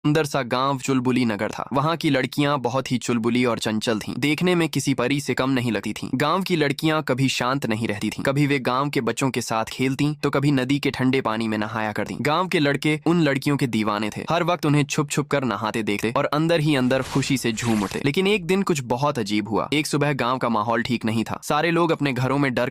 सुंदर सा गांव चुलबुली नगर था। वहां की लड़कियां बहुत ही चुलबुली और चंचल थीं। देखने में किसी परी से कम नहीं लगती थीं। गांव की लड़कियां कभी शांत नहीं रहती थीं। कभी वे गांव के बच्चों के साथ खेलती तो कभी नदी के ठंडे पानी में नहाया करती। गांव के लड़के उन लड़कियों के दीवाने थे। हर वक्त उन्हें छुप छुप कर नहाते देखते और अंदर ही अंदर खुशी से झूम उठते। लेकिन एक दिन कुछ बहुत अजीब हुआ। एक सुबह गाँव का माहौल ठीक नहीं था। सारे लोग अपने घरों में डर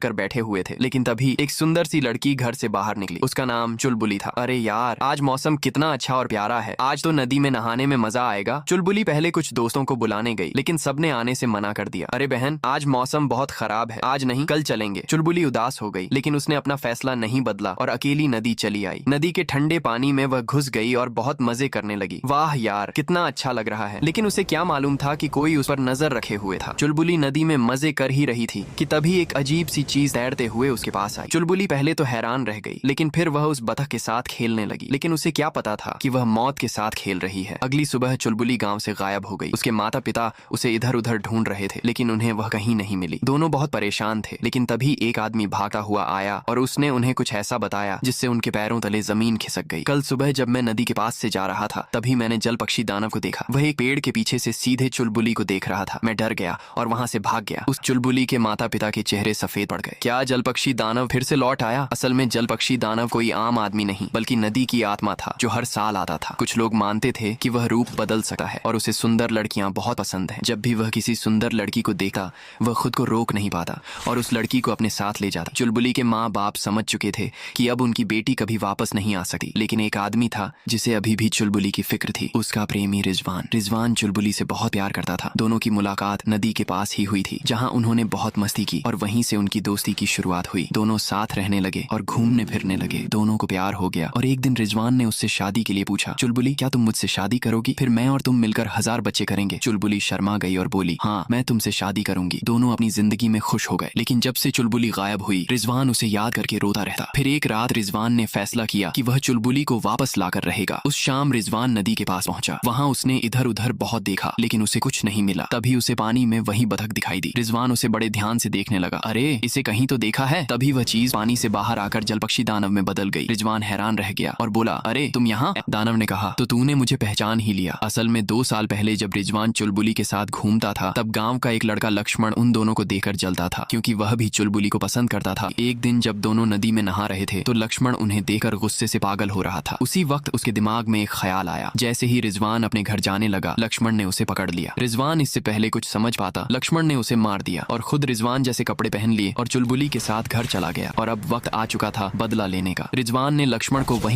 कर बैठे हुए थे। लेकिन तभी एक सुंदर सी लड़की घर से बाहर निकली। उसका नाम चुलबुली था। अरे यार, आज मौसम कितना अच्छा और प्यारा है। आज तो नदी में नहाने में मजा आएगा। चुलबुली पहले कुछ दोस्तों को बुलाने गई, लेकिन सबने आने से मना कर दिया। अरे बहन, आज मौसम बहुत खराब है, आज नहीं कल चलेंगे। चुलबुली उदास हो गई, लेकिन उसने अपना फैसला नहीं बदला और अकेली नदी चली आई। नदी के ठंडे पानी में वह घुस गई और बहुत मजे करने लगी। वाह यार, कितना अच्छा लग रहा है। लेकिन उसे क्या मालूम था कि कोई उस पर नजर रखे हुए था। चुलबुली नदी में मजे कर ही रही थी कि तभी एक अजीब सी चीज तैरते हुए उसके पास आई। चुलबुली पहले तो हैरान रह गई, लेकिन फिर वह उस बतख के साथ खेलने लगी। लेकिन उसे क्या पता था कि वह मौत के साथ खेल रही है। अगली सुबह चुलबुली गांव से गायब हो गई। उसके माता पिता उसे इधर उधर ढूंढ रहे थे, लेकिन उन्हें वह कहीं नहीं मिली। दोनों बहुत परेशान थे। लेकिन तभी एक आदमी भागता हुआ आया और उसने उन्हें कुछ ऐसा बताया जिससे उनके पैरों तले जमीन खिसक गई। कल सुबह जब मैं नदी के पास से जा रहा था, तभी मैंने जल पक्षी दानव को देखा। वह एक पेड़ के पीछे से सीधे चुलबुली को देख रहा था। मैं डर गया और वहां से भाग गया। उस चुलबुली के माता पिता के चेहरे सफेद पड़ गए। क्या जल पक्षी दानव फिर से लौट आया? असल में जल पक्षी दानव कोई आम आदमी नहीं, बल्कि नदी की आत्मा था जो हर साल आता था। कुछ लोग मानते थे कि वह रूप बदल सकता है और उसे सुंदर लड़कियां बहुत पसंद हैं। जब भी वह किसी सुंदर लड़की को देखता, वह खुद को रोक नहीं पाता और उस लड़की को अपने साथ ले जाता। चुलबुली के माँ बाप समझ चुके थे कि अब उनकी बेटी कभी वापस नहीं आ सकती। लेकिन एक आदमी था जिसे अभी भी चुलबुली की फिक्र थी। उसका प्रेमी रिजवान। रिजवान चुलबुली से बहुत प्यार करता था। दोनों की मुलाकात नदी के पास ही हुई थी, जहाँ उन्होंने बहुत मस्ती की और वहीं से उनकी दोस्ती की शुरुआत हुई। दोनों साथ रहने लगे और घूमने फिरने लगे। दोनों को प्यार हो गया और एक दिन रिजवान ने उससे शादी के लिए पूछा, चुलबुली क्या तुम मुझसे शादी करोगी? फिर मैं और तुम मिलकर 1000 बच्चे करेंगे। चुलबुली शर्मा गई और बोली, हाँ मैं तुमसे शादी करूंगी। दोनों अपनी जिंदगी में खुश हो गए। लेकिन जब से चुलबुली गायब हुई, रिजवान उसे याद करके रोता रहता। फिर एक रात रिजवान ने फैसला किया कि वह चुलबुली को वापस लाकर रहेगा। उस शाम रिजवान नदी के पास पहुंचा। वहां उसने इधर उधर बहुत देखा, लेकिन उसे कुछ नहीं मिला। तभी उसे पानी में वही बतख दिखाई दी। रिजवान उसे बड़े ध्यान से देखने लगा। अरे इसे कहीं तो देखा है। तभी वह चीज पानी से बाहर आकर जलपक्षी दानव में बदल गई। रिजवान हैरान रह गया और बोला, अरे तुम यहाँ? दानव ने कहा, तो तूने मुझे पहचान ही लिया। असल में 2 साल पहले जब रिजवान चुलबुली के साथ घूमता था, तब गांव का एक लड़का लक्ष्मण उन दोनों को देखकर जलता था, क्योंकि वह भी चुलबुली को पसंद करता था। एक दिन जब दोनों नदी में नहा रहे थे, तो लक्ष्मण उन्हें देखकर गुस्से से पागल हो रहा था। उसी वक्त उसके दिमाग में एक ख्याल आया। जैसे ही रिजवान अपने घर जाने लगा, लक्ष्मण ने उसे पकड़ लिया। रिजवान इससे पहले कुछ समझ पाता, लक्ष्मण ने उसे मार दिया और खुद रिजवान जैसे कपड़े पहन लिए और चुलबुली के साथ घर चला गया। और अब वक्त आ चुका था बदला लेने का। रिजवान ने लक्ष्मण को वहीं